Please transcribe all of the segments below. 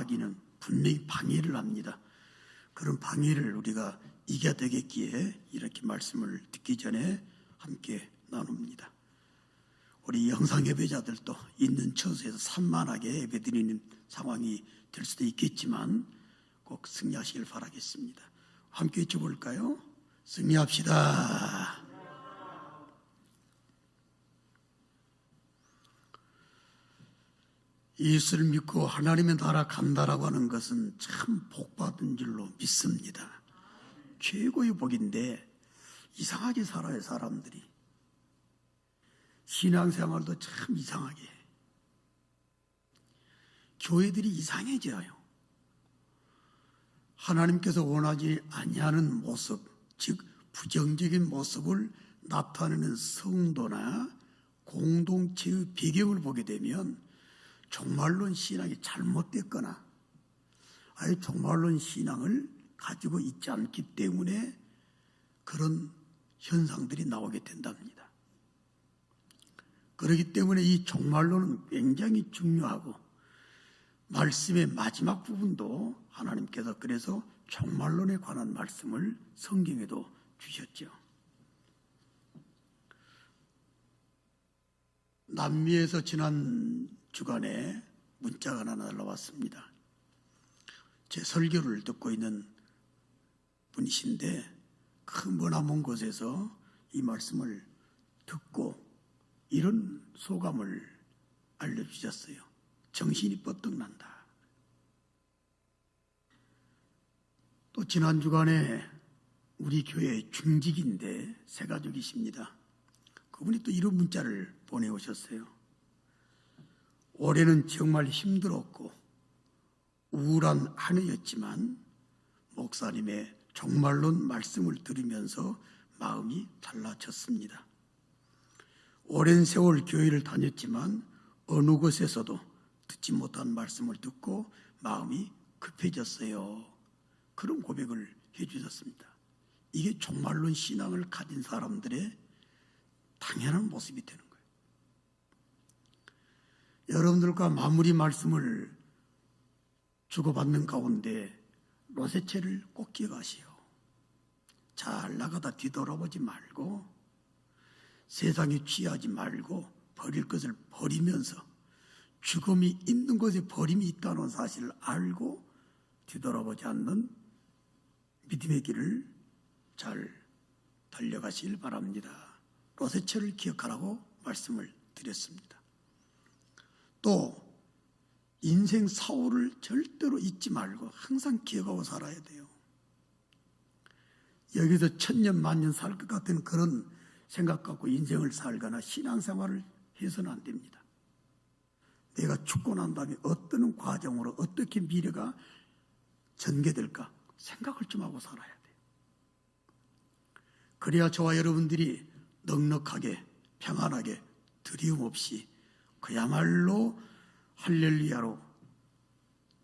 마귀는 분명히 방해를 합니다. 그런 방해를 우리가 이겨야 되겠기에 이렇게 말씀을 듣기 전에 함께 나눕니다. 우리 영상 예배자들도 있는 처소에서 산만하게 예배드리는 상황이 될 수도 있겠지만 꼭 승리하시길 바라겠습니다. 함께 외쳐볼까요? 승리합시다. 예수를 믿고 하나님의 나라 간다라고 하는 것은 참 복받은 줄로 믿습니다. 최고의 복인데 이상하게 살아요, 사람들이. 신앙생활도 참 이상하게 해. 교회들이 이상해져요. 하나님께서 원하지 아니하는 모습, 즉 부정적인 모습을 나타내는 성도나 공동체의 배경을 보게 되면 종말론 신앙이 잘못됐거나 아예 종말론 신앙을 가지고 있지 않기 때문에 그런 현상들이 나오게 된답니다. 그렇기 때문에 이 종말론은 굉장히 중요하고 말씀의 마지막 부분도 하나님께서 그래서 종말론에 관한 말씀을 성경에도 주셨죠. 남미에서 지난 주간에 문자가 하나 날라왔습니다. 제 설교를 듣고 있는 분이신데 그 머나먼 곳에서 이 말씀을 듣고 이런 소감을 알려주셨어요. 정신이 뻗떡 난다. 또 지난 주간에 우리 교회 중직인데 새 가족이십니다. 그분이 또 이런 문자를 보내오셨어요. 올해는 정말 힘들었고 우울한 한 해였지만 목사님의 종말론 말씀을 들으면서 마음이 달라졌습니다. 오랜 세월 교회를 다녔지만 어느 곳에서도 듣지 못한 말씀을 듣고 마음이 급해졌어요. 그런 고백을 해주셨습니다. 이게 종말론 신앙을 가진 사람들의 당연한 모습이 되는 거예요. 여러분들과 마무리 말씀을 주고받는 가운데 로세체를 꼭 기억하시오. 잘 나가다 뒤돌아보지 말고 세상에 취하지 말고 버릴 것을 버리면서 죽음이 있는 곳에 버림이 있다는 사실을 알고 뒤돌아보지 않는 믿음의 길을 잘 달려가시길 바랍니다. 로세체를 기억하라고 말씀을 드렸습니다. 또 인생 사고를 절대로 잊지 말고 항상 기억하고 살아야 돼요. 여기서 천년 만년 살 것 같은 그런 생각 갖고 인생을 살거나 신앙생활을 해서는 안 됩니다. 내가 죽고 난 다음에 어떤 과정으로 어떻게 미래가 전개될까 생각을 좀 하고 살아야 돼요. 그래야 저와 여러분들이 넉넉하게 평안하게 두려움 없이 그야말로 할렐루야로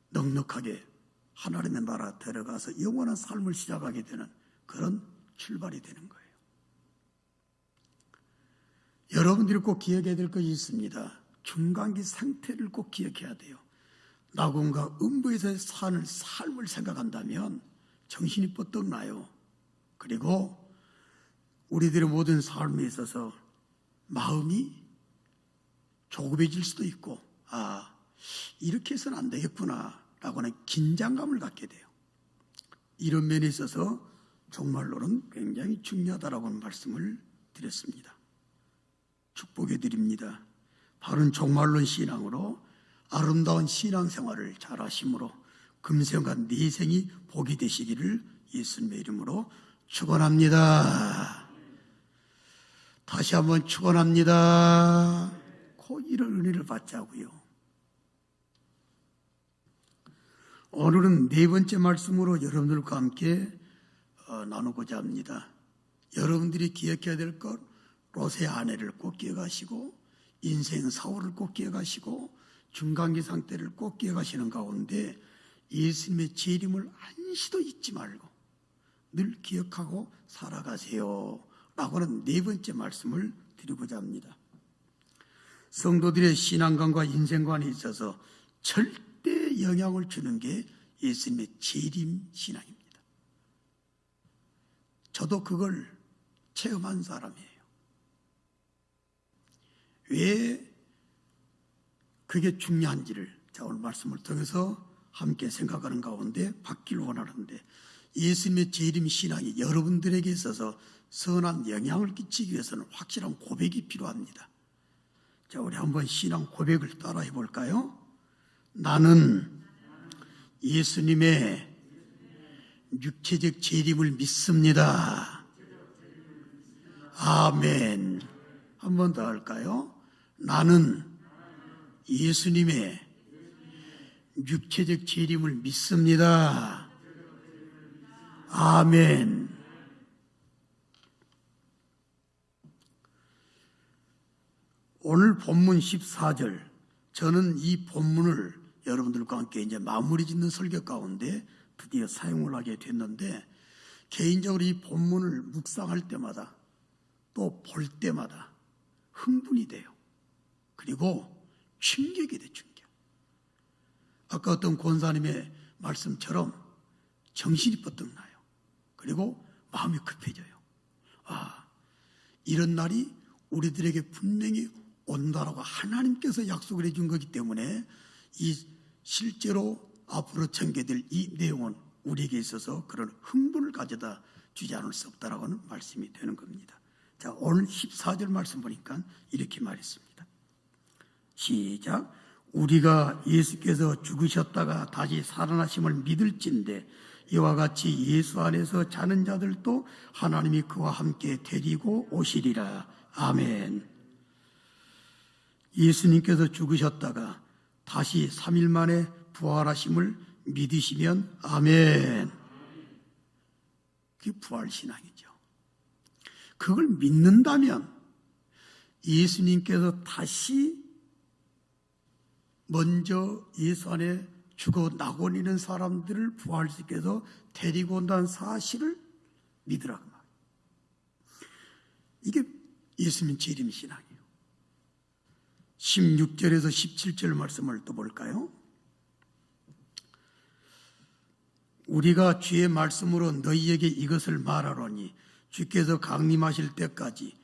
넉넉하게 하나님의 나라 들어가서 영원한 삶을 시작하게 되는 그런 출발이 되는 거예요. 여러분들이 꼭 기억해야 될 것이 있습니다. 중간기 상태를 꼭 기억해야 돼요. 낙원과 음부에서 사는 삶을 생각한다면 정신이 뻗떡 나요. 그리고 우리들의 모든 삶에 있어서 마음이 조급해질 수도 있고 이렇게 해서는 안 되겠구나 라고 하는 긴장감을 갖게 돼요. 이런 면에 있어서 종말론은 굉장히 중요하다라고 하는 말씀을 드렸습니다. 축복해 드립니다. 바른 종말론 신앙으로 아름다운 신앙생활을 잘 하심으로 금생과 내생이 복이 되시기를 예수님의 이름으로 축원합니다. 다시 한번 축원합니다. 꼭 이런 은혜를 받자고요. 오늘은 네 번째 말씀으로 여러분들과 함께 나누고자 합니다. 여러분들이 기억해야 될 것, 롯의 아내를 꼭 기억하시고 인생 사고를 꼭 기억하시고 중간기 상태를 꼭 기억하시는 가운데 예수님의 재림을 한시도 잊지 말고 늘 기억하고 살아가세요 라고 하는 네 번째 말씀을 드리고자 합니다. 성도들의 신앙관과 인생관에 있어서 절대 제일 영향을 주는 게 예수님의 재림 신앙입니다. 저도 그걸 체험한 사람이에요. 왜 그게 중요한지를 제가 오늘 말씀을 통해서 함께 생각하는 가운데 받기를 원하는데, 예수님의 재림 신앙이 여러분들에게 있어서 선한 영향을 끼치기 위해서는 확실한 고백이 필요합니다. 자, 우리 한번 신앙 고백을 따라해 볼까요? 나는 예수님의 육체적 재림을 믿습니다. 아멘. 한 번 더 할까요? 나는 예수님의 육체적 재림을 믿습니다. 아멘. 오늘 본문 14절, 저는 이 본문을 여러분들과 함께 이제 마무리 짓는 설교 가운데 드디어 사용을 하게 됐는데, 개인적으로 이 본문을 묵상할 때마다 또 볼 때마다 흥분이 돼요. 그리고 충격이 돼, 충격. 아까 어떤 권사님의 말씀처럼 정신이 뻗떡 나요. 그리고 마음이 급해져요. 이런 날이 우리들에게 분명히 온다라고 하나님께서 약속을 해준 거기 때문에 이 실제로 앞으로 전개될 이 내용은 우리에게 있어서 그런 흥분을 가져다 주지 않을 수 없다라고는 말씀이 되는 겁니다. 자, 오늘 14절 말씀 보니까 이렇게 말했습니다. 시작. 우리가 예수께서 죽으셨다가 다시 살아나심을 믿을진대 이와 같이 예수 안에서 자는 자들도 하나님이 그와 함께 데리고 오시리라. 아멘. 예수님께서 죽으셨다가 다시 3일 만에 부활하심을 믿으시면 아멘. 그게 부활신앙이죠. 그걸 믿는다면 예수님께서 다시 먼저 예수 안에 죽어 낙원이는 사람들을 부활시켜서 데리고 온다는 사실을 믿으라고 말해요. 이게 예수님 재림 신앙이에요. 16절에서 17절 말씀을 또 볼까요? 우리가 주의 말씀으로 너희에게 이것을 말하노니 주께서 강림하실 때까지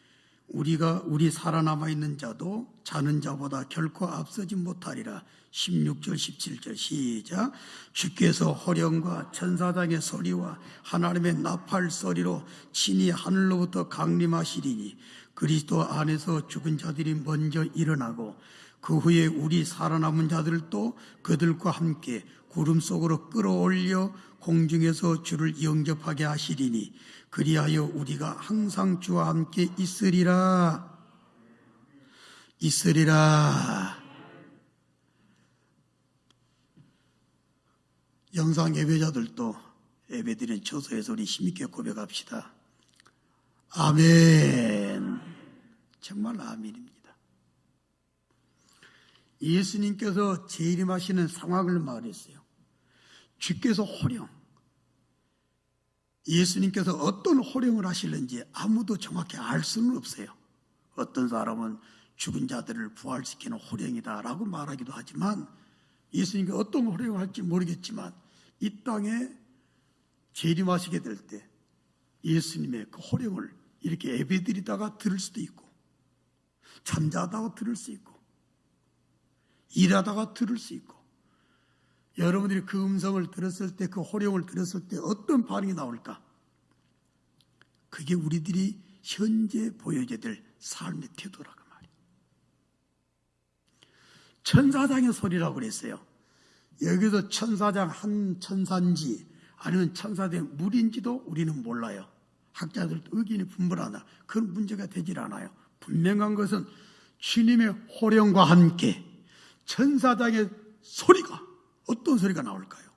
우리 살아남아 있는 자도 자는 자보다 결코 앞서지 못하리라. 16절 17절 시작. 주께서 호령과 천사장의 소리와 하나님의 나팔 소리로 친히 하늘로부터 강림하시리니 그리스도 안에서 죽은 자들이 먼저 일어나고 그 후에 우리 살아남은 자들도 그들과 함께 구름 속으로 끌어올려 공중에서 주를 영접하게 하시리니 그리하여 우리가 항상 주와 함께 있으리라. 영상 예배자들도 예배드리는 처소에서 우리 힘있게 고백합시다. 아멘. 정말 아멘입니다. 예수님께서 재림하시는 상황을 말했어요. 주께서 호령, 예수님께서 어떤 호령을 하실는지 아무도 정확히 알 수는 없어요. 어떤 사람은 죽은 자들을 부활시키는 호령이다라고 말하기도 하지만 예수님께서 어떤 호령을 할지 모르겠지만 이 땅에 재림하시게 될 때 예수님의 그 호령을 이렇게 예배드리다가 들을 수도 있고 잠자다가 들을 수 있고 일하다가 들을 수 있고, 여러분들이 그 음성을 들었을 때, 그 호령을 들었을 때 어떤 반응이 나올까? 그게 우리들이 현재 보여줘야 될 삶의 태도라고 말이에요. 천사장의 소리라고 그랬어요. 여기서 천사장 한 천사인지 아니면 천사된 물인지도 우리는 몰라요. 학자들도 의견이 분분하다. 그런 문제가 되질 않아요. 분명한 것은 주님의 호령과 함께 천사장의 소리가, 어떤 소리가 나올까요?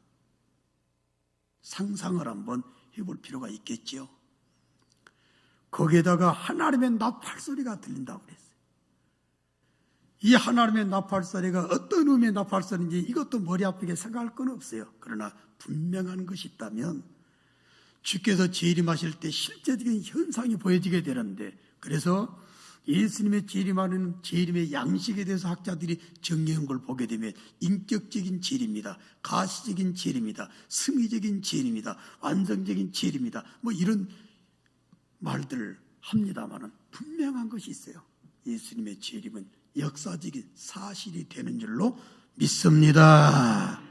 상상을 한번 해볼 필요가 있겠지요. 거기에다가 하나님의 나팔 소리가 들린다고 그랬어요. 이 하나님의 나팔 소리가 어떤 의미의 나팔 소리인지 이것도 머리 아프게 생각할 건 없어요. 그러나 분명한 것이 있다면 주께서 재림하실 때 실제적인 현상이 보여지게 되는데, 그래서 예수님의 재림하는 재림의 양식에 대해서 학자들이 정리한 걸 보게 되면 인격적인 재림이다, 가시적인 재림이다, 승리적인 재림이다, 완성적인 재림이다, 뭐 이런 말들을 합니다만은 분명한 것이 있어요. 예수님의 재림은 역사적인 사실이 되는 줄로 믿습니다.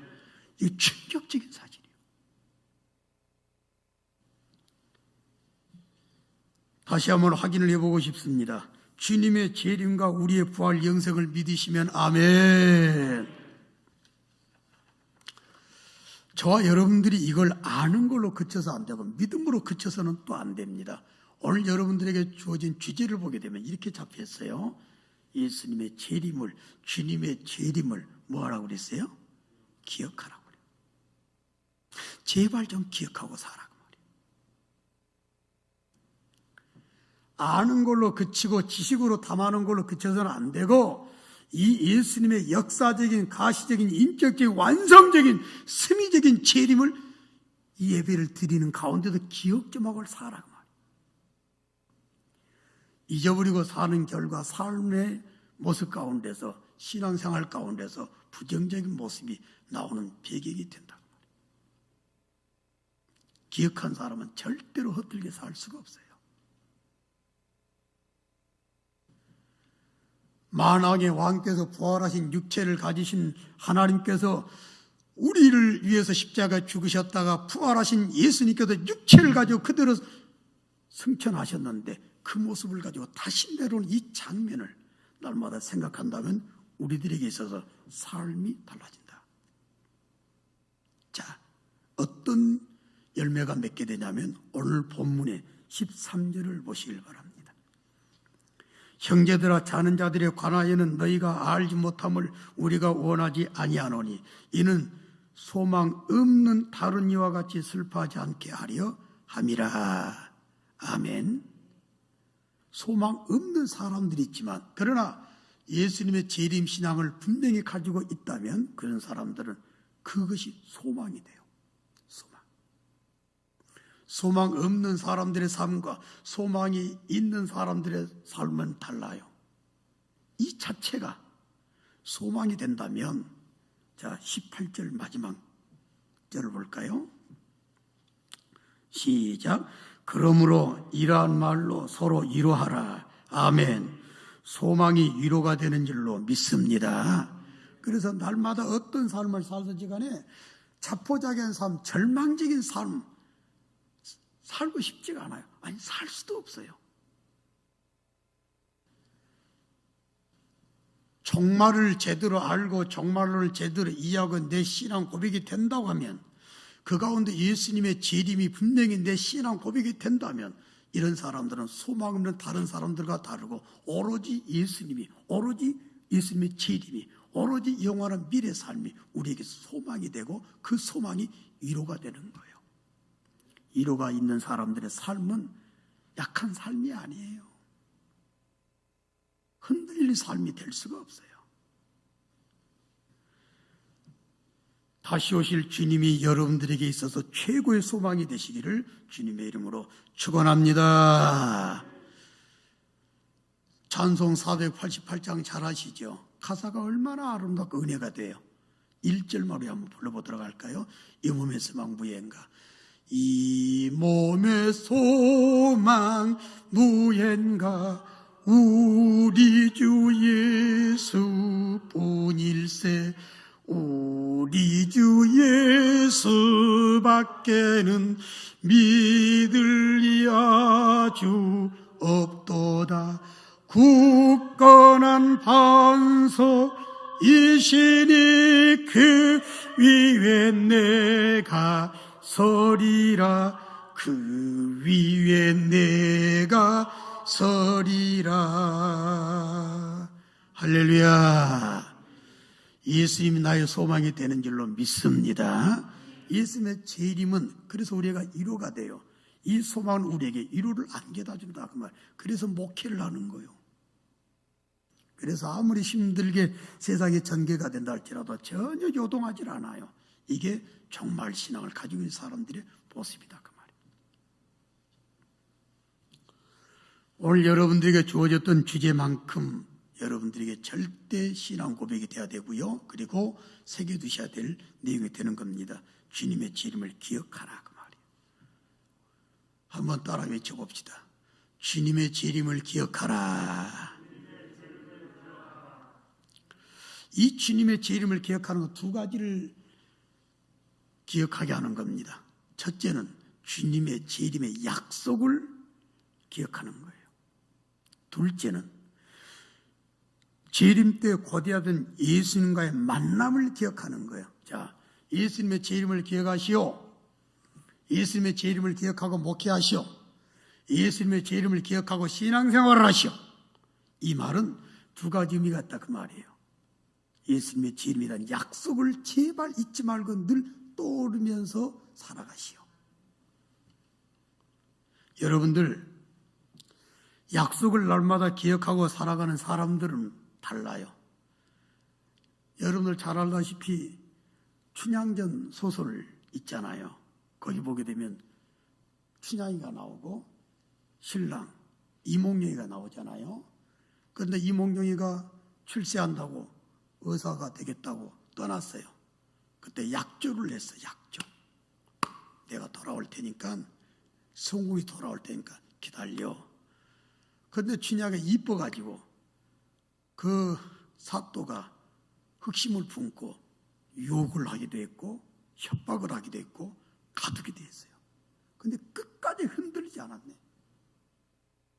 이거 충격적인 사실이에요. 다시 한번 확인을 해보고 싶습니다. 주님의 재림과 우리의 부활 영생을 믿으시면 아멘. 저와 여러분들이 이걸 아는 걸로 그쳐서 안 되고 믿음으로 그쳐서는 또 안 됩니다. 오늘 여러분들에게 주어진 주제를 보게 되면 이렇게 잡혔어요. 예수님의 재림을, 주님의 재림을 뭐 하라고 그랬어요? 기억하라고 그래요. 제발 좀 기억하고 살아고 말이에요. 아는 걸로 그치고 지식으로 탐하는 걸로 그쳐서는 안 되고 이 예수님의 역사적인, 가시적인, 인격적인, 완성적인, 승리적인 재림을 이 예배를 드리는 가운데도 기억 좀 하고 살아고 말이에요. 잊어버리고 사는 결과 삶의 모습 가운데서, 신앙생활 가운데서 부정적인 모습이 나오는 배경이 된다. 기억한 사람은 절대로 헛들게 살 수가 없어요. 만왕의 왕께서 부활하신 육체를 가지신 하나님께서 우리를 위해서 십자가에 죽으셨다가 부활하신 예수님께서 육체를 가지고 그대로 승천하셨는데 그 모습을 가지고 다시 내려오는 이 장면을 날마다 생각한다면 우리들에게 있어서 삶이 달라진다. 자, 어떤 열매가 맺게 되냐면 오늘 본문의 13절을 보시길 바랍니다. 형제들아, 자는 자들에 관하여는 너희가 알지 못함을 우리가 원하지 아니하노니 이는 소망 없는 다른 이와 같이 슬퍼하지 않게 하려 함이라. 아멘. 소망 없는 사람들이 있지만 그러나 예수님의 재림 신앙을 분명히 가지고 있다면 그런 사람들은 그것이 소망이 돼요. 소망 없는 사람들의 삶과 소망이 있는 사람들의 삶은 달라요. 이 자체가 소망이 된다면, 자, 18절 마지막 절을 볼까요? 시작. 그러므로 이러한 말로 서로 위로하라. 아멘. 소망이 위로가 되는 줄로 믿습니다. 그래서 날마다 어떤 삶을 살든지 간에 자포자기한 삶, 절망적인 삶 살고 싶지가 않아요. 아니, 살 수도 없어요. 종말을 제대로 알고 종말을 제대로 이해하고 내 신앙 고백이 된다고 하면, 그 가운데 예수님의 재림이 분명히 내 신앙 고백이 된다면 이런 사람들은 소망 없는 다른 사람들과 다르고 오로지 예수님이, 오로지 예수님의 재림이, 오로지 영원한 미래 삶이 우리에게 소망이 되고 그 소망이 위로가 되는 거예요. 위로가 있는 사람들의 삶은 약한 삶이 아니에요. 흔들릴 삶이 될 수가 없어요. 다시 오실 주님이 여러분들에게 있어서 최고의 소망이 되시기를 주님의 이름으로 축원합니다. 찬송 488장 잘 아시죠? 가사가 얼마나 아름답고 은혜가 돼요. 1절만 우리 한번 불러보도록 할까요? 이 몸의 소망 무예인가. 이 몸의 소망 무예인가. 우리 주 예수뿐일세. 우리 주 예수밖에는 믿을 아주 없도다. 굳건한 반석이시니 그 위에 내가 서리라. 그 위에 내가 서리라. 할렐루야. 예수님이 나의 소망이 되는 줄로 믿습니다. 예수님의 재림은 그래서 우리가 위로가 돼요. 이 소망은 우리에게 위로를 안겨다 준다 그 말. 그래서 목회를 하는 거예요. 그래서 아무리 힘들게 세상에 전개가 된다 할지라도 전혀 요동하지 않아요. 이게 정말 신앙을 가지고 있는 사람들의 모습이다 그 말이에요. 오늘 여러분들에게 주어졌던 주제만큼 여러분들에게 절대 신앙 고백이 되어야 되고요. 그리고 새겨두셔야 될 내용이 되는 겁니다. 주님의 재림을 기억하라 그 말이에요. 한번 따라 외쳐봅시다. 주님의 재림을 기억하라. 이 주님의 재림을 기억하는 것 두 가지를 기억하게 하는 겁니다. 첫째는 주님의 재림의 약속을 기억하는 거예요. 둘째는 재림 때 고대하던 예수님과의 만남을 기억하는 거예요. 자, 예수님의 재림을 기억하시오. 예수님의 재림을 기억하고 목회하시오. 예수님의 재림을 기억하고 신앙생활을 하시오. 이 말은 두 가지 의미가 있다 그 말이에요. 예수님의 재림이라는 약속을 제발 잊지 말고 늘 떠오르면서 살아가시오. 여러분들, 약속을 날마다 기억하고 살아가는 사람들은 달라요. 여러분들 잘 알다시피 춘향전 소설 있잖아요. 거기 보게 되면 춘향이가 나오고 신랑 이몽룡이가 나오잖아요. 그런데 이몽룡이가 출세한다고 의사가 되겠다고 떠났어요. 그때 약조를 했어요. 약조. 내가 돌아올 테니까, 성공이 돌아올 테니까 기다려. 그런데 춘향이 이뻐가지고 그 사또가 흑심을 품고 욕을 하기도 했고 협박을 하기도 했고 가두기도 했어요. 그런데 끝까지 흔들리지 않았네.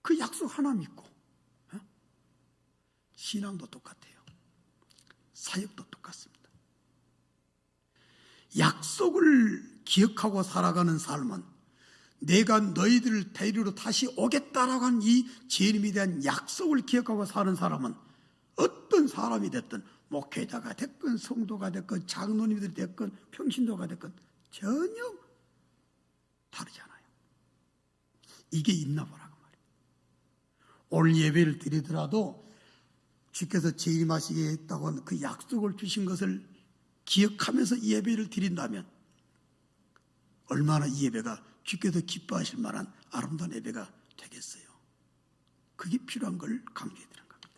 그 약속 하나 믿고. 신앙도 똑같아요. 사역도 똑같습니다. 약속을 기억하고 살아가는 삶은 내가 너희들을 데리러 다시 오겠다라고 한 이 재림에 대한 약속을 기억하고 사는 사람은 어떤 사람이 됐든 목회자가 됐건 성도가 됐건 장로님들이 됐건 평신도가 됐건 전혀 다르잖아요. 이게 있나 보라고 말이에요. 오늘 예배를 드리더라도 주께서 재림하시게 했다고 하는 그 약속을 주신 것을 기억하면서 이 예배를 드린다면 얼마나 이 예배가 주께서 기뻐하실 만한 아름다운 예배가 되겠어요. 그게 필요한 걸 강조해 드리는 겁니다.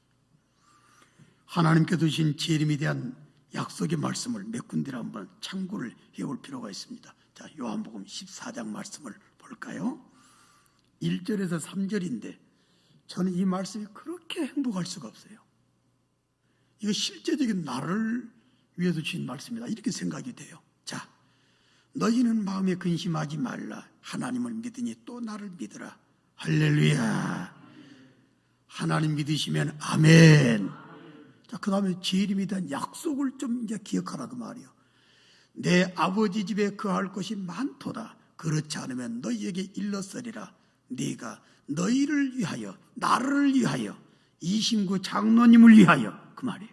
하나님께서 주신 재림에 대한 약속의 말씀을 몇 군데를 한번 참고를 해볼 필요가 있습니다. 자, 요한복음 14장 말씀을 볼까요? 1절에서 3절인데 저는 이 말씀이 그렇게 행복할 수가 없어요. 이거 실제적인 나를 위해서 주신 말씀이다 이렇게 생각이 돼요. 자, 너희는 마음에 근심하지 말라. 하나님을 믿으니 또 나를 믿으라. 할렐루야. 하나님 믿으시면 아멘. 자, 그 다음에 재림에 대한 약속을 좀 이제 기억하라 그 말이에요. 내 아버지 집에 거할 것이 많도다. 그렇지 않으면 너희에게 일렀으리라. 네가 너희를 위하여, 나를 위하여, 이심구 장로님을 위하여 그 말이에요.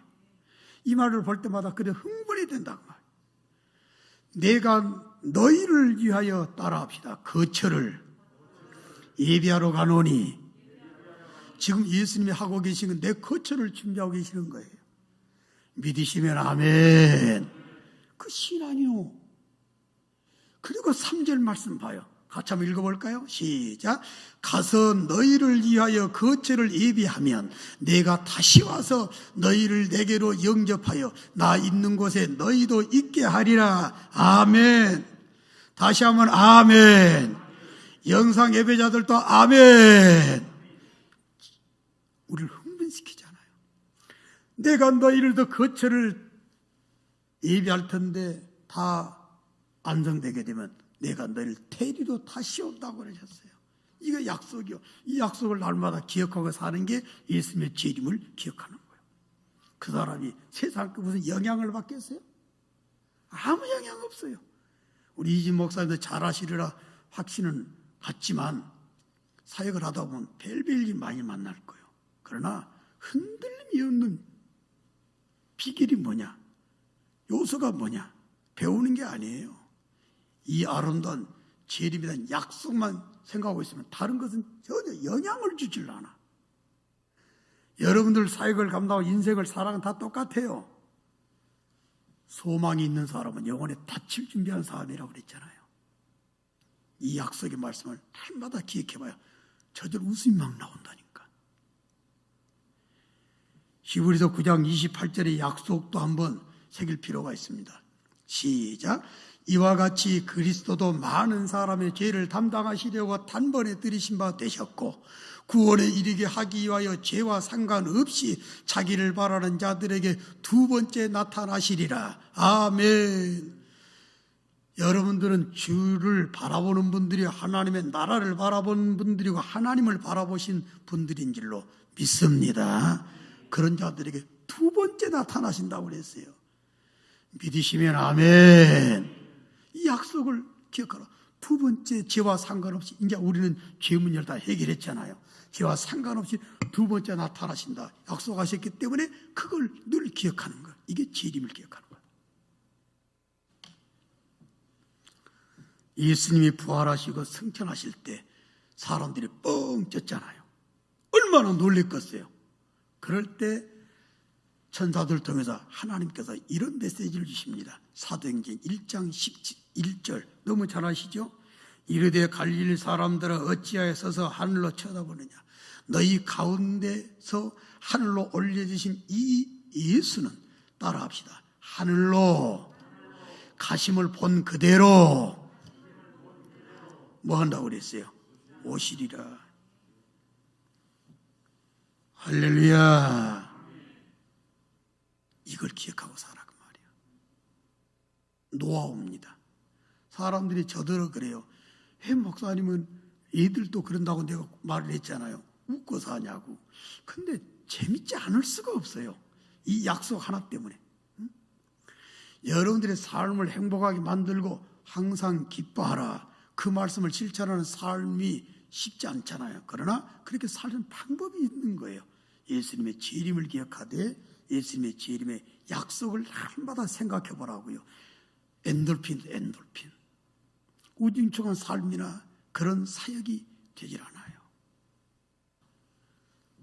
이 말을 볼 때마다 그래 흥분이 된다고 말이에요. 내가 너희를 위하여 따라합시다. 거처를 예비하러 가노니. 지금 예수님이 하고 계신 건 내 거처를 준비하고 계시는 거예요. 믿으시면 아멘. 그 신앙이요. 그리고 3절 말씀 봐요. 같이 한번 읽어볼까요? 시작. 가서 너희를 위하여 거처를 예비하면 내가 다시 와서 너희를 내게로 영접하여 나 있는 곳에 너희도 있게 하리라. 아멘. 다시 한번 아멘. 영상 예배자들도 아멘. 우리를 흥분시키잖아요. 내가 너희를 더 거처를 예비할 텐데 다 안정되게 되면 내가 너희를 데리러 다시 온다고 그러셨어요. 이거 약속이요. 이 약속을 날마다 기억하고 사는 게 예수님의 재림을 기억하는 거예요. 그 사람이 세상 그 무슨 영향을 받겠어요? 아무 영향 없어요. 우리 이진 목사님도 잘하시리라 확신은 갖지만 사역을 하다 보면 별별 일 많이 만날 거예요. 그러나 흔들림이 없는 비결이 뭐냐? 요소가 뭐냐? 배우는 게 아니에요. 이 아름다운 재림에 대한 약속만 생각하고 있으면 다른 것은 전혀 영향을 주질 않아. 여러분들 사역을 감당하고 인생을 살아가는 다 똑같아요. 소망이 있는 사람은 영혼에 닫힐 준비한 사람이라고 그랬잖아요. 이 약속의 말씀을 날마다 기억해봐요. 저절 웃음이 막 나온다니까. 히브리서 9장 28절의 약속도 한번 새길 필요가 있습니다. 시작. 이와 같이 그리스도도 많은 사람의 죄를 담당하시려고 단번에 들이신 바 되셨고 구원에 이르게 하기 위하여 죄와 상관없이 자기를 바라는 자들에게 두 번째 나타나시리라. 아멘. 여러분들은 주를 바라보는 분들이 하나님의 나라를 바라보는 분들이고 하나님을 바라보신 분들인 줄로 믿습니다. 그런 자들에게 두 번째 나타나신다고 그랬어요. 믿으시면 아멘. 이 약속을 기억하라. 두 번째 죄와 상관없이, 이제 우리는 죄 문제를 다 해결했잖아요. 죄와 상관없이 두 번째 나타나신다 약속하셨기 때문에 그걸 늘 기억하는 거예요. 이게 재림을 기억하는 거예요. 예수님이 부활하시고 승천하실 때 사람들이 뻥 쪘잖아요. 얼마나 놀랬겠어요. 그럴 때 천사들 통해서 하나님께서 이런 메시지를 주십니다. 사도행전 1장 11절 너무 잘 아시죠? 이르되 갈릴리 사람들아 어찌하여 서서 하늘로 쳐다보느냐. 너희 가운데서 하늘로 올려주신 이 예수는 따라합시다. 하늘로 가심을 본 그대로 뭐 한다고 그랬어요? 오시리라. 할렐루야. 이걸 기억하고 살아 그 말이야. 노하우입니다. 사람들이 저더러 그래요. 해 목사님은 애들도 그런다고 내가 말을 했잖아요. 웃고 사냐고. 근데 재밌지 않을 수가 없어요. 이 약속 하나 때문에. 응? 여러분들의 삶을 행복하게 만들고 항상 기뻐하라. 그 말씀을 실천하는 삶이 쉽지 않잖아요. 그러나 그렇게 사는 방법이 있는 거예요. 예수님의 재림을 기억하되 예수님의 재림의 약속을 날마다 생각해 보라고요. 엔돌핀. 우중충한 삶이나 그런 사역이 되질 않아요.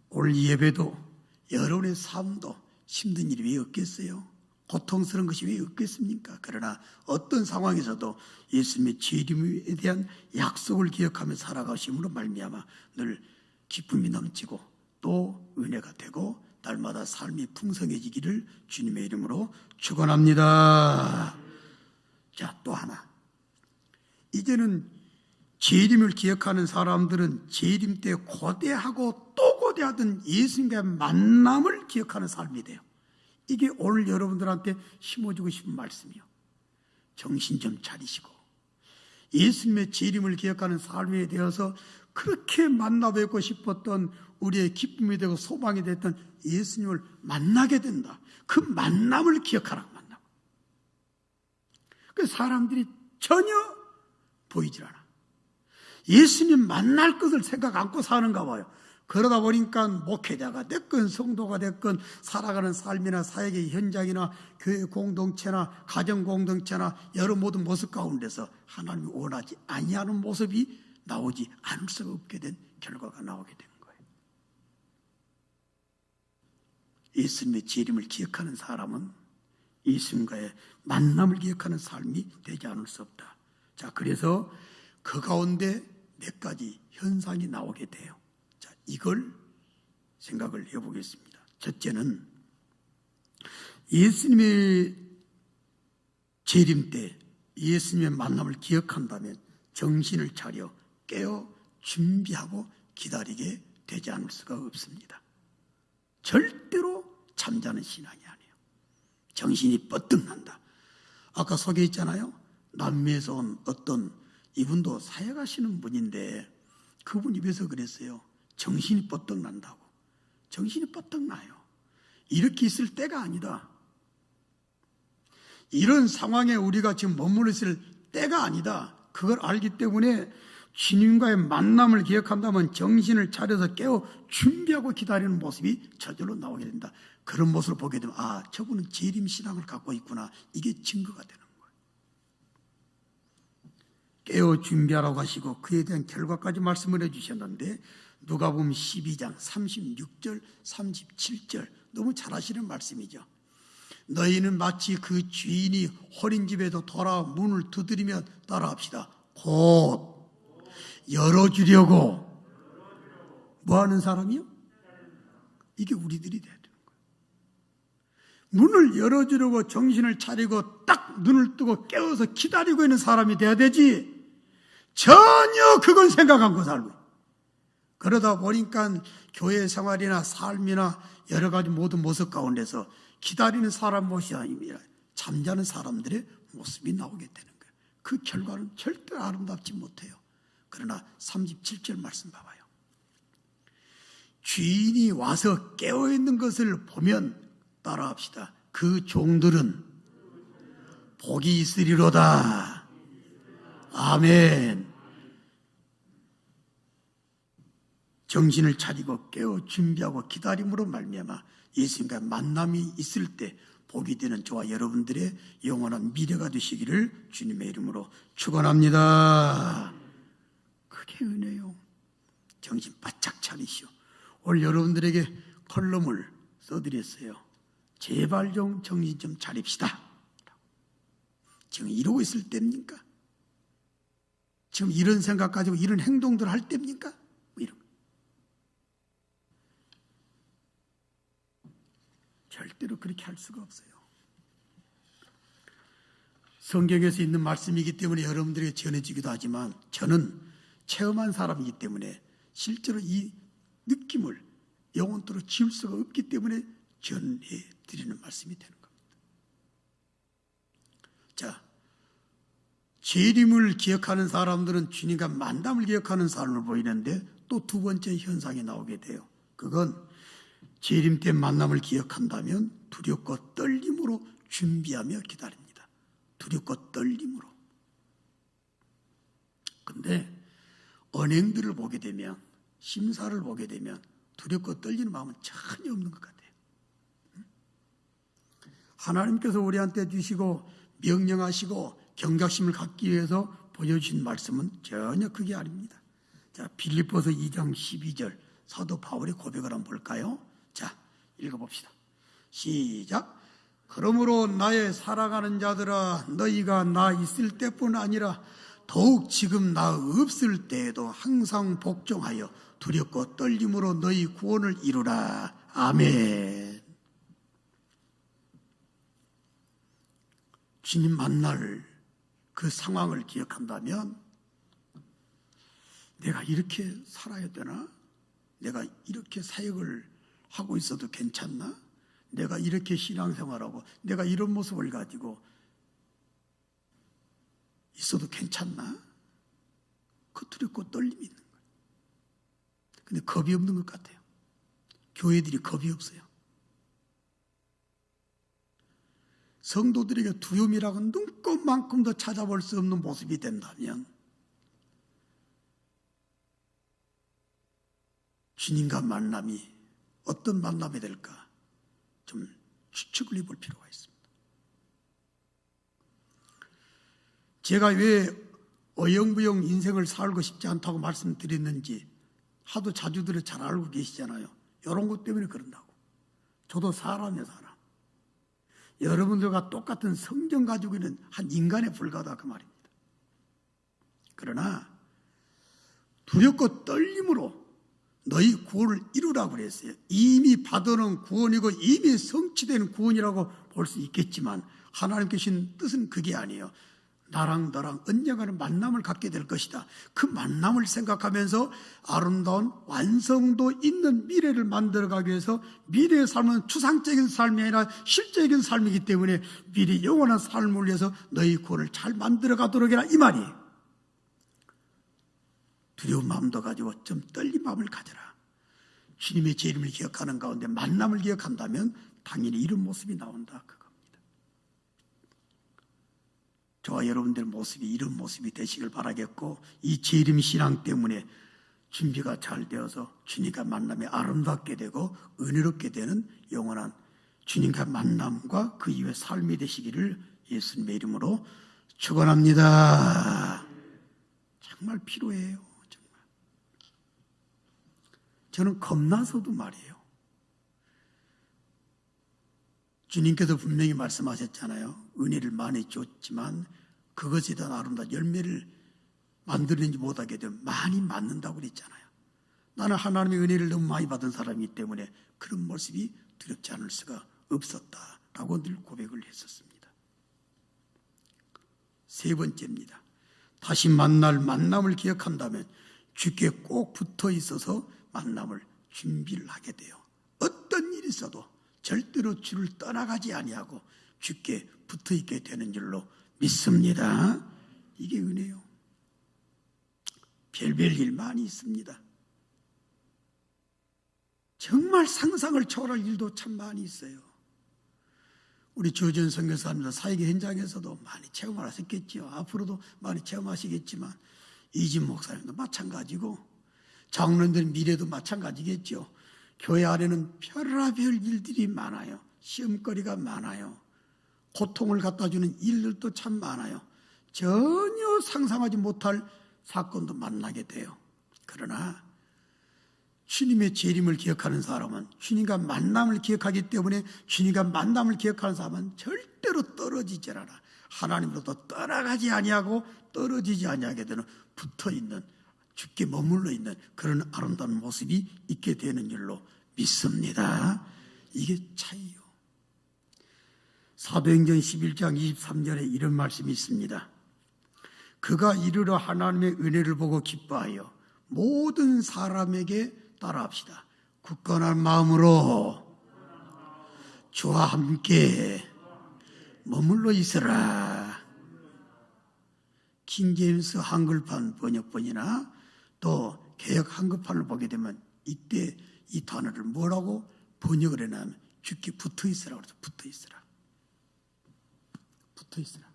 올 예배도 여러분의 삶도 힘든 일이 왜 없겠어요? 고통스러운 것이 왜 없겠습니까? 그러나 어떤 상황에서도 예수님의 재림에 대한 약속을 기억하며 살아가심으로 말미암아 늘 기쁨이 넘치고 또 은혜가 되고 날마다 삶이 풍성해지기를 주님의 이름으로 축원합니다. 자, 또 하나. 이제는 재림을 기억하는 사람들은 재림 때 고대하고 또 고대하던 예수님과의 만남을 기억하는 삶이 돼요. 이게 오늘 여러분들한테 심어주고 싶은 말씀이요. 정신 좀 차리시고 예수님의 재림을 기억하는 삶에 대해서 그렇게 만나뵙고 싶었던 우리의 기쁨이 되고 소망이 됐던 예수님을 만나게 된다. 그 만남을 기억하라. 만남. 그 사람들이 전혀 보이질 않아. 예수님 만날 것을 생각 않고 사는가 봐요. 그러다 보니까 목회자가 됐건 성도가 됐건 살아가는 삶이나 사역의 현장이나 교회 공동체나 가정 공동체나 여러 모든 모습 가운데서 하나님이 원하지 아니하는 모습이 나오지 않을 수가 없게 된 결과가 나오게 된 거예요. 예수님의 재림을 기억하는 사람은 예수님과의 만남을 기억하는 삶이 되지 않을 수 없다. 자, 그래서 그 가운데 몇 가지 현상이 나오게 돼요. 자, 이걸 생각을 해보겠습니다. 첫째는 예수님의 재림 때 예수님의 만남을 기억한다면 정신을 차려 깨어 준비하고 기다리게 되지 않을 수가 없습니다. 절대로 잠자는 신앙이 아니에요. 정신이 뻗뜩 난다. 아까 소개했잖아요. 남미에서 온 어떤 이분도 사역하시는 분인데 그분 입에서 그랬어요. 정신이 뻗뜩 난다고. 정신이 뻗뜩 나요. 이렇게 있을 때가 아니다. 이런 상황에 우리가 지금 머물러 있을 때가 아니다. 그걸 알기 때문에 주님과의 만남을 기억한다면 정신을 차려서 깨어 준비하고 기다리는 모습이 저절로 나오게 된다. 그런 모습을 보게 되면 아, 저분은 재림신앙을 갖고 있구나. 이게 증거가 되는 거예요. 깨어 준비하라고 하시고 그에 대한 결과까지 말씀을 해주셨는데 누가복음 12장 36절 37절 너무 잘 아시는 말씀이죠. 너희는 마치 그 주인이 홀인 집에도 돌아와 문을 두드리며 따라합시다. 곧 열어주려고 뭐 하는 사람이요? 이게 우리들이 돼야 되는 거예요. 문을 열어주려고 정신을 차리고 딱 눈을 뜨고 깨워서 기다리고 있는 사람이 돼야 되지, 전혀 그건 생각 않고 살고 있어요. 그러다 보니까 교회 생활이나 삶이나 여러 가지 모든 모습 가운데서 기다리는 사람 모습이 아닙니다. 잠자는 사람들의 모습이 나오게 되는 거예요. 그 결과는 절대 아름답지 못해요. 그러나 37절 말씀 봐봐요. 주인이 와서 깨어있는 것을 보면, 따라합시다, 그 종들은 복이 있으리로다. 아멘. 정신을 차리고 깨어 준비하고 기다림으로 말미암아 예수님과 만남이 있을 때 복이 되는 저와 여러분들의 영원한 미래가 되시기를 주님의 이름으로 축원합니다. 그게 은혜요. 정신 바짝 차리시오. 오늘 여러분들에게 컬럼을 써드렸어요. 제발 좀 정신 좀 차립시다. 지금 이러고 있을 때입니까? 지금 이런 생각 가지고 이런 행동들 할 때입니까? 뭐 이런. 절대로 그렇게 할 수가 없어요. 성경에서 있는 말씀이기 때문에 여러분들에게 전해지기도 하지만 저는 체험한 사람이기 때문에 실제로 이 느낌을 영혼토록 지울 수가 없기 때문에 전해드리는 말씀이 되는 겁니다. 자, 재림을 기억하는 사람들은 주님과 만남을 기억하는 사람을 보이는데 또 두 번째 현상이 나오게 돼요. 그건 재림 때 만남을 기억한다면 두렵고 떨림으로 준비하며 기다립니다. 두렵고 떨림으로. 근데 언행들을 보게 되면, 심사를 보게 되면 두렵고 떨리는 마음은 전혀 없는 것 같아요. 하나님께서 우리한테 주시고 명령하시고 경각심을 갖기 위해서 보여주신 말씀은 전혀 그게 아닙니다. 자, 빌립보서 2장 12절 사도 바울의 고백을 한번 볼까요? 자, 읽어봅시다. 시작. 그러므로 나의 사랑하는 자들아, 너희가 나 있을 때뿐 아니라 더욱 지금 나 없을 때에도 항상 복종하여 두렵고 떨림으로 너희 구원을 이루라. 아멘. 주님 만날 그 상황을 기억한다면 내가 이렇게 살아야 되나? 내가 이렇게 사역을 하고 있어도 괜찮나? 내가 이렇게 신앙생활하고 내가 이런 모습을 가지고 있어도 괜찮나? 그 두렵고 떨림이 있는 거예요. 근데 겁이 없는 것 같아요. 교회들이 겁이 없어요. 성도들에게 두려움이라고 눈꼽만큼도 찾아볼 수 없는 모습이 된다면 주님과 만남이 어떤 만남이 될까 좀 추측을 해볼 필요가 있습니다. 제가 왜 어영부영 인생을 살고 싶지 않다고 말씀드렸는지 하도 자주들을 잘 알고 계시잖아요. 이런 것 때문에 그런다고. 저도 사람이야, 사람. 여러분들과 똑같은 성경 가지고 있는 한 인간에 불과하다 그 말입니다. 그러나 두렵고 떨림으로 너희 구원을 이루라고 그랬어요. 이미 받아놓은 구원이고 이미 성취된 구원이라고 볼 수 있겠지만 하나님께 주신 뜻은 그게 아니에요. 나랑 너랑 언젠가는 만남을 갖게 될 것이다. 그 만남을 생각하면서 아름다운 완성도 있는 미래를 만들어가기 위해서 미래의 삶은 추상적인 삶이 아니라 실제적인 삶이기 때문에 미래 영원한 삶을 위해서 너희 구원을 잘 만들어가도록 해라 이 말이에요. 두려운 마음도 가지고 좀 떨린 마음을 가져라. 주님의 재림을 기억하는 가운데 만남을 기억한다면 당연히 이런 모습이 나온다 그겁니다. 저와 여러분들 모습이 이런 모습이 되시길 바라겠고 이 재림 신앙 때문에 준비가 잘 되어서 주님과 만남이 아름답게 되고 은혜롭게 되는 영원한 주님과 만남과 그 이후의 삶이 되시기를 예수님의 이름으로 축원합니다. 정말 필요해요. 정말. 저는 겁나서도 말이에요. 주님께서 분명히 말씀하셨잖아요. 은혜를 많이 줬지만 그것에 대한 아름다운 열매를 만들어내지 못하게 되면 많이 맞는다고 그랬잖아요. 나는 하나님의 은혜를 너무 많이 받은 사람이기 때문에 그런 모습이 두렵지 않을 수가 없었다라고 늘 고백을 했었습니다. 세 번째입니다. 다시 만날 만남을 기억한다면 주께 꼭 붙어 있어서 만남을 준비를 하게 돼요. 어떤 일이 있어도 절대로 주를 떠나가지 아니하고 주께 붙어 있게 되는 줄로 믿습니다. 이게 은혜요. 별별 일 많이 있습니다. 정말 상상을 초월할 일도 참 많이 있어요. 우리 조지현 선교사님도 사역의 현장에서도 많이 체험을 하셨겠죠. 앞으로도 많이 체험하시겠지만 이진 목사님도 마찬가지고 장로님들 미래도 마찬가지겠죠. 교회 안에는 별의별 일들이 많아요. 시험거리가 많아요. 고통을 갖다 주는 일들도 참 많아요. 전혀 상상하지 못할 사건도 만나게 돼요. 그러나 주님의 재림을 기억하는 사람은, 주님과 만남을 기억하기 때문에 주님과 만남을 기억하는 사람은 절대로 떨어지질 않아. 하나님으로부터 떠나가지 아니하고 떨어지지 아니하게 되는, 붙어있는, 주께 머물러 있는 그런 아름다운 모습이 있게 되는 줄로 믿습니다. 이게 차이요. 사도행전 11장 23절에 이런 말씀이 있습니다. 그가 이르러 하나님의 은혜를 보고 기뻐하여 모든 사람에게 따라합시다. 굳건한 마음으로 주와 함께 머물러 있으라. 킹제임스 한글판 번역본이나 또 개역 한글판을 보게 되면 이때 이 단어를 뭐라고 번역을 해놨냐면 주께 붙어 있으라 그래서 붙어 있으라. 붙어 있으라.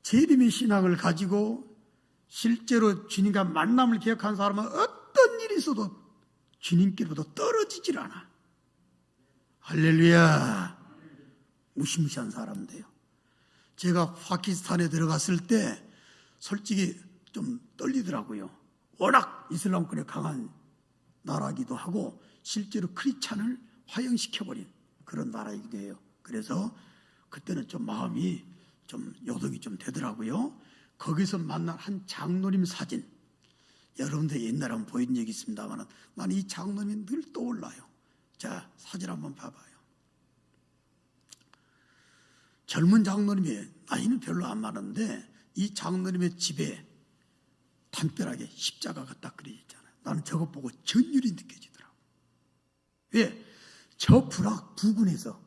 재림의 신앙을 가지고 실제로 주님과 만남을 기억한 사람은 어떤 일이 있어도 주님께로부터 떨어지질 않아. 할렐루야. 무시무시한 사람인데요. 제가 파키스탄에 들어갔을 때 솔직히 좀 떨리더라고요. 워낙 이슬람권에 강한 나라이기도 하고 실제로 크리스찬을 화형시켜버린 그런 나라이기도 해요. 그래서 그때는 좀 마음이 좀 요동이 좀 되더라고요. 거기서 만난 한 장로님 사진, 여러분들 옛날에 한번 보인 적이 있습니다만 나는 이 장로님이 늘 떠올라요. 자, 사진 한번 봐봐요. 젊은 장로님이 나이는 별로 안 많은데 이 장로님의 집에 담벼락에 십자가가 딱 그려져 있잖아요. 나는 저것 보고 전율이 느껴지더라고요. 왜? 저 불악 부근에서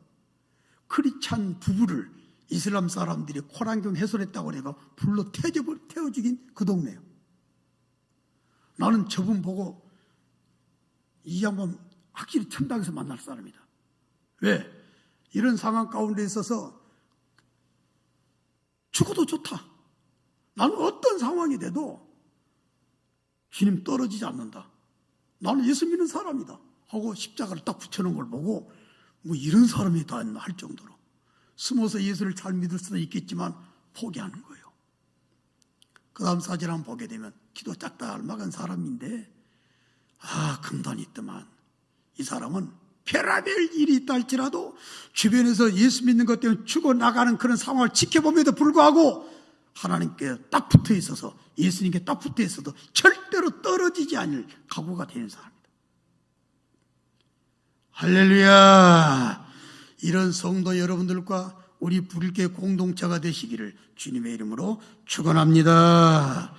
크리스찬 부부를 이슬람 사람들이 코란경 훼손했다고 해서 불로 태워 죽인 그 동네예요. 나는 저분 보고 이 양반 확실히 천당에서 만날 사람이다. 왜? 이런 상황 가운데 있어서 죽어도 좋다. 나는 어떤 상황이 돼도 주님 떨어지지 않는다. 나는 예수 믿는 사람이다. 하고 십자가를 딱 붙여놓은 걸 보고 뭐 이런 사람이 다 있나 할 정도로 숨어서 예수를 잘 믿을 수도 있겠지만 포기하는 거예요. 그 다음 사진 한번 보게 되면 기도 짝달막한 사람인데 금단이 있더만 이 사람은 별의별 일이 있다 할지라도 주변에서 예수 믿는 것 때문에 죽어나가는 그런 상황을 지켜봄에도 불구하고 하나님께 딱 붙어 있어서 예수님께 딱 붙어 있어도 절대로 떨어지지 않을 각오가 되는 사람입니다. 할렐루야. 이런 성도 여러분들과 우리 불교 공동체가 되시기를 주님의 이름으로 축원합니다.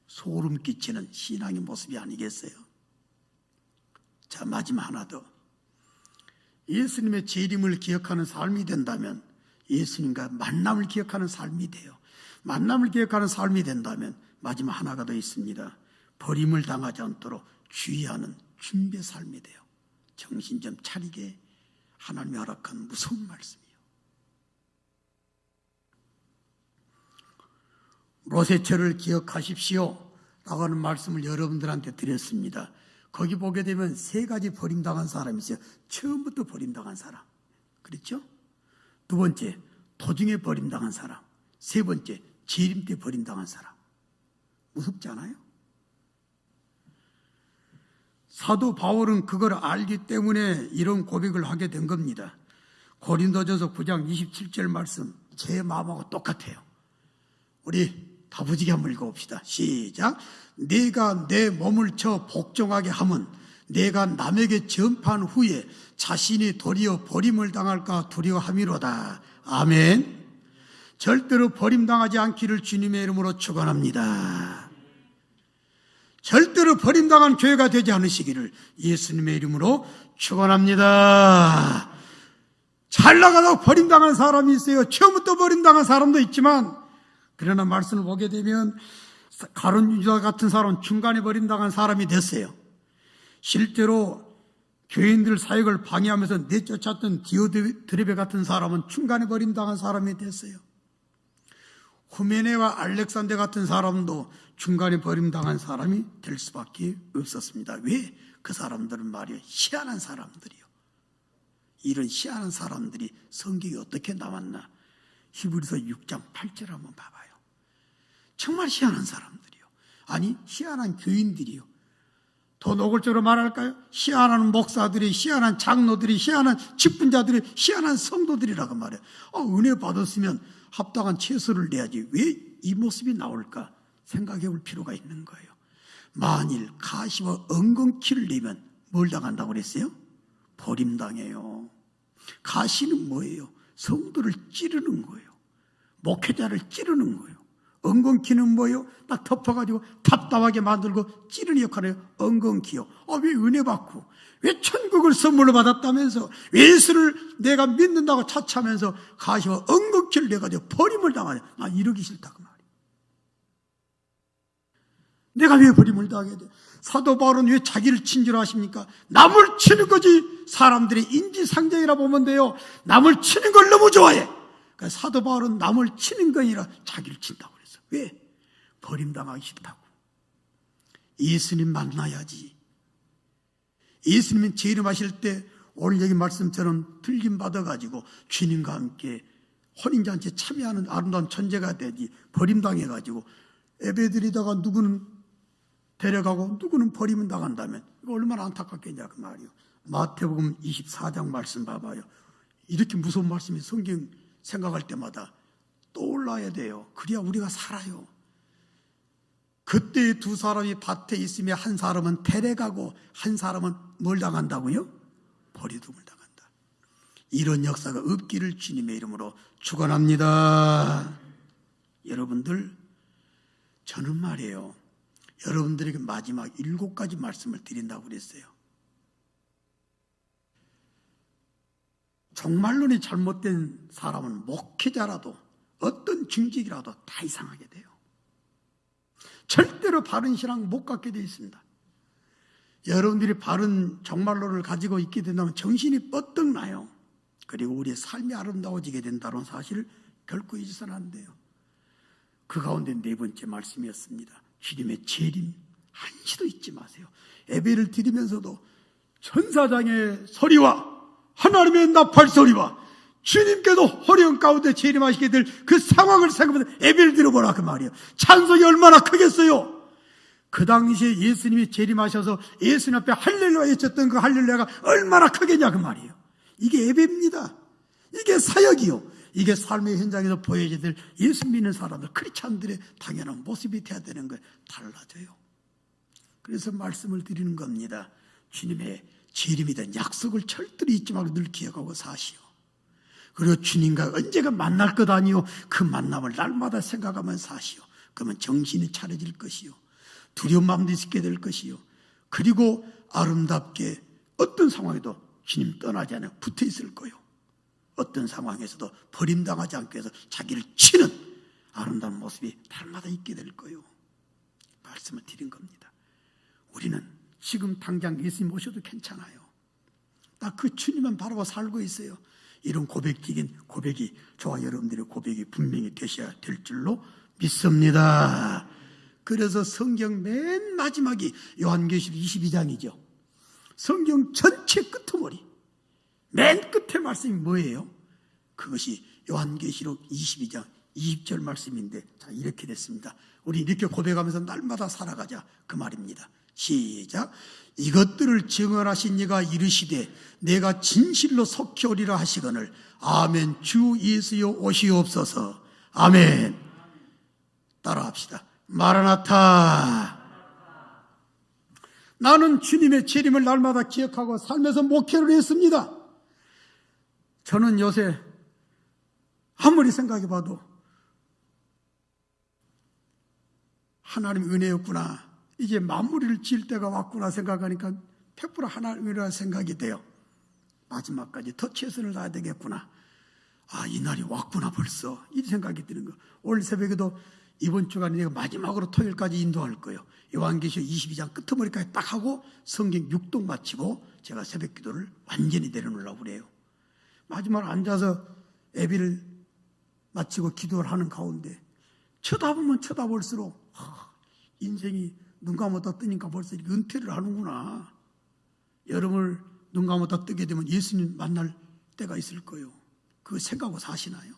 소름 끼치는 신앙의 모습이 아니겠어요? 자, 마지막 하나 더. 예수님의 재림을 기억하는 삶이 된다면 예수님과 만남을 기억하는 삶이 돼요. 만남을 기억하는 삶이 된다면 마지막 하나가 더 있습니다. 버림을 당하지 않도록 주의하는 준비의 삶이 돼요. 정신 좀 차리게 하나님이 허락한 무서운 말씀이에요. 로세철을 기억하십시오 라고 하는 말씀을 여러분들한테 드렸습니다. 거기 보게 되면 세 가지 버림당한 사람이 있어요. 처음부터 버림당한 사람, 그렇죠? 두 번째, 도중에 버림당한 사람. 세 번째, 재림 때 버림당한 사람. 무섭지 않아요? 사도 바울은 그걸 알기 때문에 이런 고백을 하게 된 겁니다. 고린도전서 9장 27절 말씀 제 마음하고 똑같아요. 우리 다부지게 한번 읽어봅시다. 시작. 내가 내 몸을 쳐 복종하게 함은 내가 남에게 전파한 후에 자신이 도리어 버림을 당할까 두려워함이로다. 아멘. 절대로 버림당하지 않기를 주님의 이름으로 축원합니다. 절대로 버림당한 교회가 되지 않으시기를 예수님의 이름으로 축원합니다. 잘 나가다가 버림당한 사람이 있어요. 처음부터 버림당한 사람도 있지만, 그러나 말씀을 보게 되면 가룟 유다 같은 사람은 중간에 버림당한 사람이 됐어요. 실제로 교인들 사역을 방해하면서 내쫓았던 디오드레베 같은 사람은 중간에 버림당한 사람이 됐어요. 후메네와 알렉산더 같은 사람도 중간에 버림당한 사람이 될 수밖에 없었습니다. 왜? 그 사람들은 말이에요, 희한한 사람들이요. 이런 희한한 사람들이 성경에 어떻게 나왔나? 히브리서 6장 8절 한번 봐봐요. 정말 희한한 사람들이요. 아니, 희한한 교인들이요. 더 노골적으로 말할까요? 희한한 목사들이, 희한한 장로들이, 희한한 직분자들이, 희한한 성도들이라고 말해요. 은혜 받았으면 합당한 채소를 내야지 왜 이 모습이 나올까 생각해 볼 필요가 있는 거예요. 만일 가시와 엉겅퀴를 내면 뭘 당한다고 그랬어요? 버림당해요. 가시는 뭐예요? 성도를 찌르는 거예요. 목회자를 찌르는 거예요. 엉겅퀴는 뭐예요? 딱 덮어가지고 답답하게 만들고 찌르는 역할을 해요. 엉겅퀴요. 왜 은혜 받고, 왜 천국을 선물로 받았다면서, 왜 예수를 내가 믿는다고 차차하면서 가시와 엉겅퀴를 내가지고 버림을 당하냐? 나 이러기 싫다 그 말이에요. 내가 왜 버림을 당해야 돼? 사도 바울은 왜 자기를 친지로 하십니까? 남을 치는 거지 사람들의 인지상정이라 보면 돼요. 남을 치는 걸 너무 좋아해. 그러니까 사도 바울은 남을 치는 거 아니라 자기를 친다고 그랬어. 왜? 버림당하기 싫다고. 예수님 만나야지. 예수님은 재림하실 때 오늘 여기 말씀처럼 틀림 받아가지고 주님과 함께 혼인잔치에 참여하는 아름다운 천재가 되지, 버림당해가지고 예배드리다가 누구는 데려가고 누구는 버림은 당한다면 이거 얼마나 안타깝겠냐 그 말이에요. 마태복음 24장 말씀 봐봐요. 이렇게 무서운 말씀이 성경 생각할 때마다 떠올라야 돼요. 그래야 우리가 살아요. 그때 두 사람이 밭에 있으며 한 사람은 데려가고 한 사람은 뭘 당한다고요? 버리둠을 당한다. 이런 역사가 없기를 주님의 이름으로 축원합니다. 여러분들, 저는 말이에요, 여러분들에게 마지막 7가지 말씀을 드린다고 그랬어요. 종말론이 잘못된 사람은 목회자라도 어떤 중직이라도 다 이상하게 돼요. 절대로 바른 신앙 못 갖게 되어 있습니다. 여러분들이 바른 종말론을 가지고 있게 된다면 정신이 뻗떡 나요. 그리고 우리의 삶이 아름다워지게 된다는 사실을 결코 잊어서는 안 돼요. 그 가운데 4번째 말씀이었습니다. 주님의 재림 한시도 잊지 마세요. 예배를 드리면서도 천사장의 소리와 하나님의 나팔 소리와 주님께도 호령 가운데 재림하시게 될 그 상황을 생각하면서 예배를 드려보라 그 말이에요. 찬송이 얼마나 크겠어요. 그 당시에 예수님이 재림하셔서 예수님 앞에 할렐루야 외쳤던 그 할렐루야가 얼마나 크겠냐 그 말이에요. 이게 예배입니다. 이게 사역이요. 이게 삶의 현장에서 보여야 될 예수 믿는 사람들, 크리스찬들의 당연한 모습이 돼야 되는 거예요. 달라져요. 그래서 말씀을 드리는 겁니다. 주님의 재림에 대한 약속을 절대로 잊지 말고 늘 기억하고 사시오. 그리고 주님과 언제가 만날 것 아니요, 그 만남을 날마다 생각하면서 사시오. 그러면 정신이 차려질 것이요, 두려운 마음도 있게 될 것이요, 그리고 아름답게 어떤 상황에도 주님 떠나지 않아 붙어 있을 거요. 어떤 상황에서도 버림당하지 않기 위해서 자기를 치는 아름다운 모습이 날마다 있게 될 거예요. 말씀을 드린 겁니다. 우리는 지금 당장 예수님 모셔도 괜찮아요. 나 그 주님만 바라보고 살고 있어요. 이런 고백이 저와 여러분들의 고백이 분명히 되셔야 될 줄로 믿습니다. 그래서 성경 맨 마지막이 요한계시록 22장이죠. 성경 전체 끄트머리 맨 끝에 말씀이 뭐예요? 그것이 요한계시록 22장 20절 말씀인데, 자, 이렇게 됐습니다. 우리 이렇게 고백하면서 날마다 살아가자 그 말입니다. 시작. 이것들을 증언하신 이가 이르시되 내가 진실로 속히 오리라 하시거늘 아멘. 주 예수여 오시옵소서. 아멘. 따라 합시다. 마라나타. 나는 주님의 재림을 날마다 기억하고 살면서 목회를 했습니다. 저는 요새 아무리 생각해봐도 하나님의 은혜였구나, 이제 마무리를 지을 때가 왔구나 생각하니까 100% 하나님의 은혜라 생각이 돼요. 마지막까지 더 최선을 다해야 되겠구나. 이 날이 왔구나 벌써, 이 생각이 드는 거. 오늘 새벽에도 이번 주간에 내가 마지막으로 토요일까지 인도할 거예요. 요한계시록 22장 끄트머리까지 딱 하고 성경 6동 마치고 제가 새벽 기도를 완전히 내려놓으려고 그래요. 마지막으로 앉아서 예배를 마치고 기도를 하는 가운데 쳐다보면 쳐다볼수록 인생이 눈 감았다 뜨니까 벌써 은퇴를 하는구나. 여름을 눈 감았다 뜨게 되면 예수님 만날 때가 있을 거예요. 그거 생각하고 사시나요?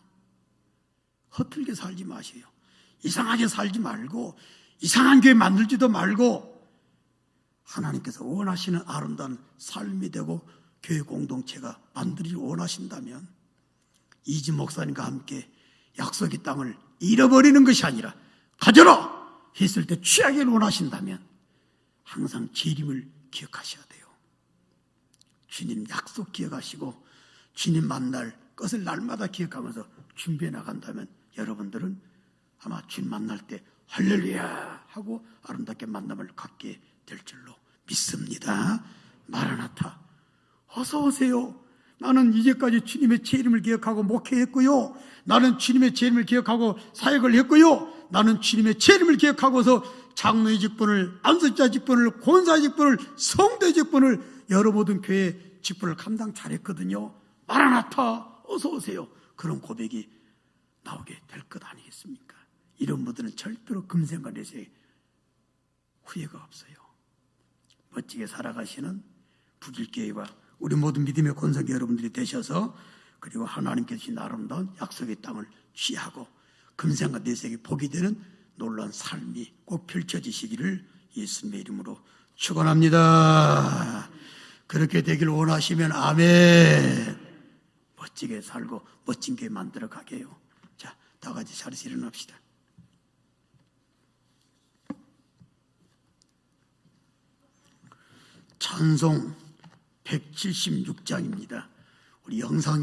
허틀게 살지 마세요. 이상하게 살지 말고 이상한 교회 만들지도 말고 하나님께서 원하시는 아름다운 삶이 되고 교회 공동체가 만들기 원하신다면 이진 목사님과 함께 약속의 땅을 잃어버리는 것이 아니라 가져라 했을 때 취하기를 원하신다면 항상 재림을 기억하셔야 돼요. 주님 약속 기억하시고 주님 만날 것을 날마다 기억하면서 준비해 나간다면 여러분들은 아마 주님 만날 때 할렐루야 하고 아름답게 만남을 갖게 될 줄로 믿습니다. 마라나타. 어서 오세요. 나는 이제까지 주님의 재림을 기억하고 목회했고요. 나는 주님의 재림을 기억하고 사역을 했고요. 나는 주님의 재림을 기억하고서 장로의 직분을, 안수자 직분을, 권사 직분을, 성대 직분을, 여러 모든 교회 직분을 감당 잘했거든요. 마라나타 어서 오세요. 그런 고백이 나오게 될 것 아니겠습니까? 이런 분들은 절대로 금생간에서의 후회가 없어요. 멋지게 살아가시는 북일교회와 우리 모든 믿음의 권성교 여러분들이 되셔서 그리고 하나님께서 주신 아름다운 약속의 땅을 취하고 금생과 내세에 복이 되는 놀라운 삶이 꼭 펼쳐지시기를 예수님의 이름으로 축원합니다. 그렇게 되길 원하시면 아멘. 멋지게 살고 멋진 교회 만들어 가게요. 자, 다 같이 자리에서 일어납시다. 찬송 176장입니다. 우리 영상